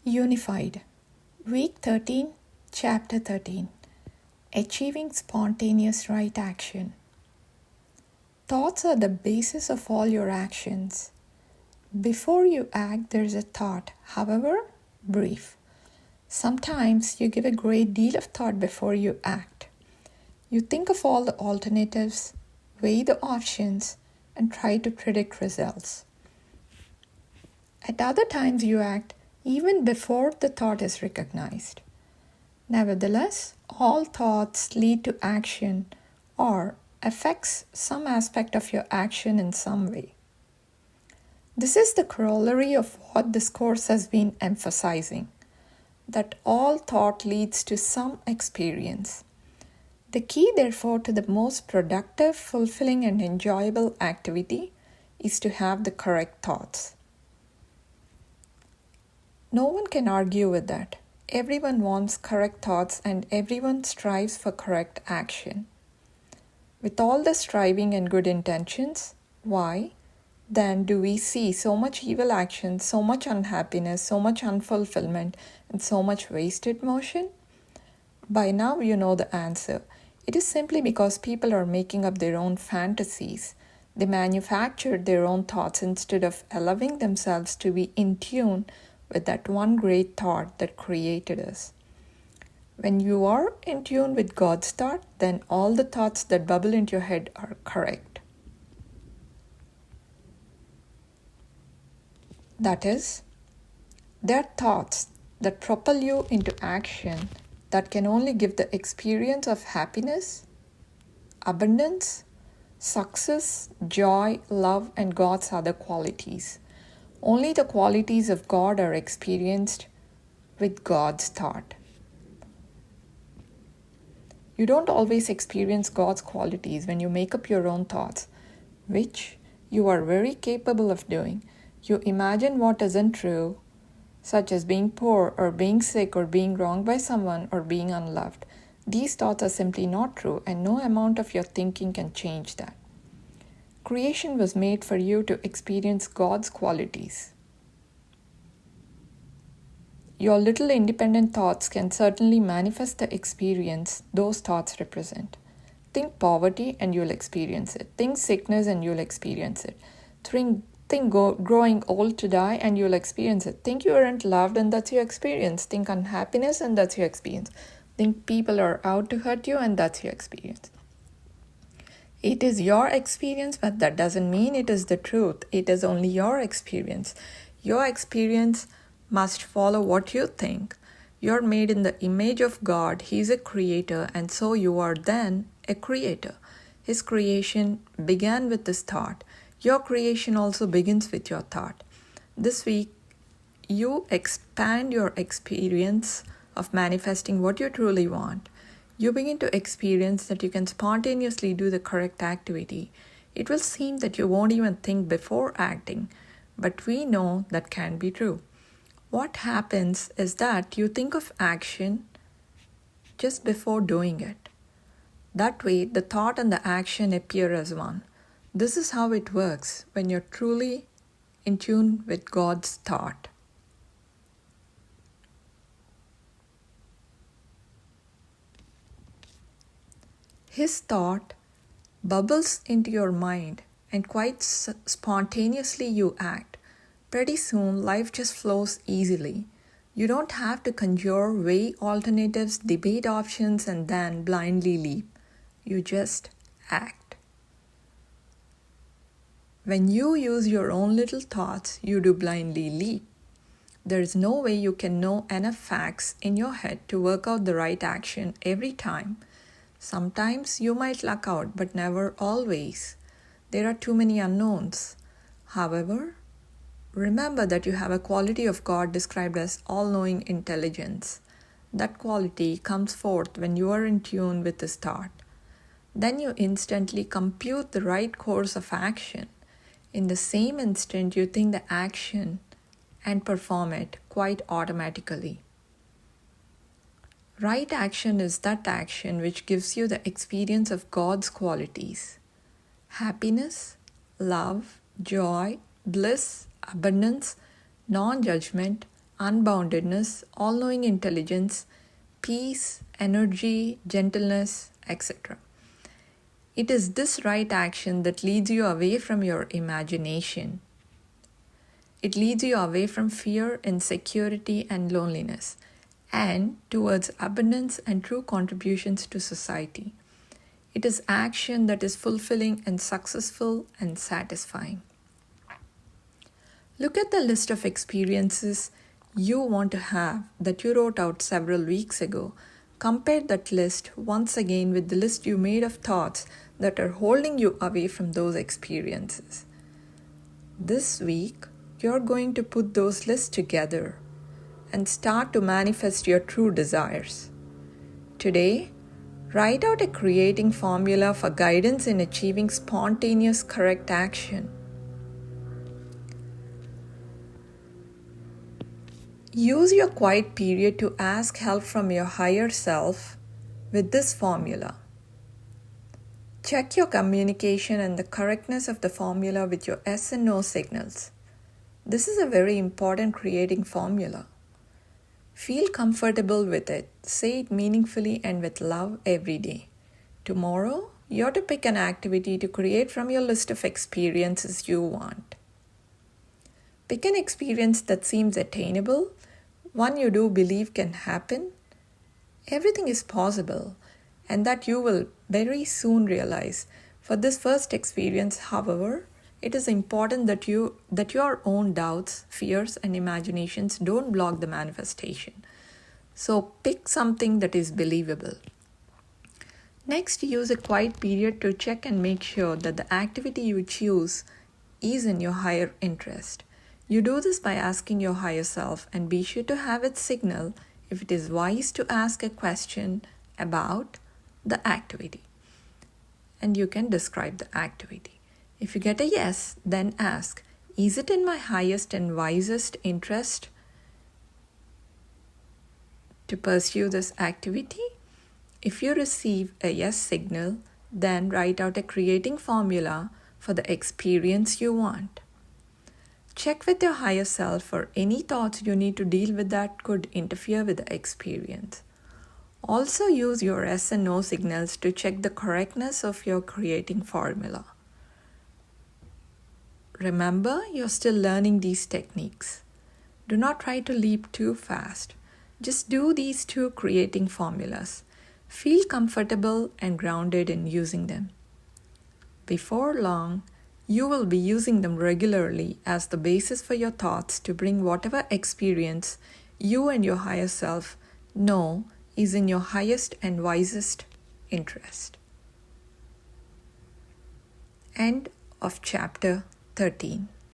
Unified. Week 13, Chapter 13. Achieving Spontaneous Right Action. Thoughts are the basis of all your actions. Before you act, there is a thought, however brief. Sometimes you give a great deal of thought before you act. You think of all the alternatives, weigh the options, and try to predict results. At other times you act even before the thought is recognized. Nevertheless, all thoughts lead to action or affects some aspect of your action in some way. This is the corollary of what this course has been emphasizing, that all thought leads to some experience. The key, therefore, to the most productive, fulfilling, and enjoyable activity is to have the correct thoughts. No one can argue with that. Everyone wants correct thoughts and everyone strives for correct action. With all the striving and good intentions, why then do we see so much evil action, so much unhappiness, so much unfulfillment, and so much wasted motion? By now you know the answer. It is simply because people are making up their own fantasies. They manufactured their own thoughts instead of allowing themselves to be in tune with that one great thought that created us. When you are in tune with God's thought, then all the thoughts that bubble into your head are correct. That is, they are thoughts that propel you into action that can only give the experience of happiness, abundance, success, joy, love, and God's other qualities. Only the qualities of God are experienced with God's thought. You don't always experience God's qualities when you make up your own thoughts, which you are very capable of doing. You imagine what isn't true, such as being poor or being sick or being wronged by someone or being unloved. These thoughts are simply not true, and no amount of your thinking can change that. Creation was made for you to experience God's qualities. Your little independent thoughts can certainly manifest the experience those thoughts represent. Think poverty and you'll experience it. Think sickness and you'll experience it. Think growing old to die and you'll experience it. Think you aren't loved and that's your experience. Think unhappiness and that's your experience. Think people are out to hurt you and that's your experience. It is your experience, but that doesn't mean it is the truth. It is only your experience. Your experience must follow what you think. You're made in the image of God. He's a creator, and so you are then a creator. His creation began with this thought. Your creation also begins with your thought. This week, you expand your experience of manifesting what you truly want. You begin to experience that you can spontaneously do the correct activity. It will seem that you won't even think before acting, but we know that can be true. What happens is that you think of action just before doing it. That way, the thought and the action appear as one. This is how it works when you're truly in tune with God's thought. His thought bubbles into your mind and quite spontaneously you act. Pretty soon, life just flows easily. You don't have to conjure, weigh alternatives, debate options, and then blindly leap. You just act. When you use your own little thoughts, you do blindly leap. There is no way you can know enough facts in your head to work out the right action every time. Sometimes you might luck out, but never always. There are too many unknowns. However, remember that you have a quality of God described as all-knowing intelligence. That quality comes forth when you are in tune with His thought. Then you instantly compute the right course of action. In the same instant, you think the action and perform it quite automatically. Right action is that action which gives you the experience of God's qualities. Happiness, love, joy, bliss, abundance, non-judgment, unboundedness, all-knowing intelligence, peace, energy, gentleness, etc. It is this right action that leads you away from your imagination. It leads you away from fear, insecurity, and loneliness, and towards abundance and true contributions to society. It is action that is fulfilling and successful and satisfying. Look at the list of experiences you want to have that you wrote out several weeks ago. Compare that list once again with the list you made of thoughts that are holding you away from those experiences. This week, you're going to put those lists together and start to manifest your true desires. Today, write out a creating formula for guidance in achieving spontaneous correct action. Use your quiet period to ask help from your higher self with this formula. Check your communication and the correctness of the formula with your yes and no signals. This is a very important creating formula. Feel comfortable with it. Say it meaningfully and with love every day. Tomorrow, you're to pick an activity to create from your list of experiences you want. Pick an experience that seems attainable, one you do believe can happen. Everything is possible, and that you will very soon realize. For this first experience, however, it is important that your own doubts, fears, and imaginations don't block the manifestation. So pick something that is believable. Next, use a quiet period to check and make sure that the activity you choose is in your higher interest. You do this by asking your higher self, and be sure to have it signal if it is wise to ask a question about the activity. And you can describe the activity. If you get a yes, then ask, is it in my highest and wisest interest to pursue this activity? If you receive a yes signal, then write out a creating formula for the experience you want. Check with your higher self for any thoughts you need to deal with that could interfere with the experience. Also use your yes and no signals to check the correctness of your creating formula. Remember, you're still learning these techniques. Do not try to leap too fast. Just do these two creating formulas. Feel comfortable and grounded in using them. Before long, you will be using them regularly as the basis for your thoughts to bring whatever experience you and your higher self know is in your highest and wisest interest. End of chapter 13.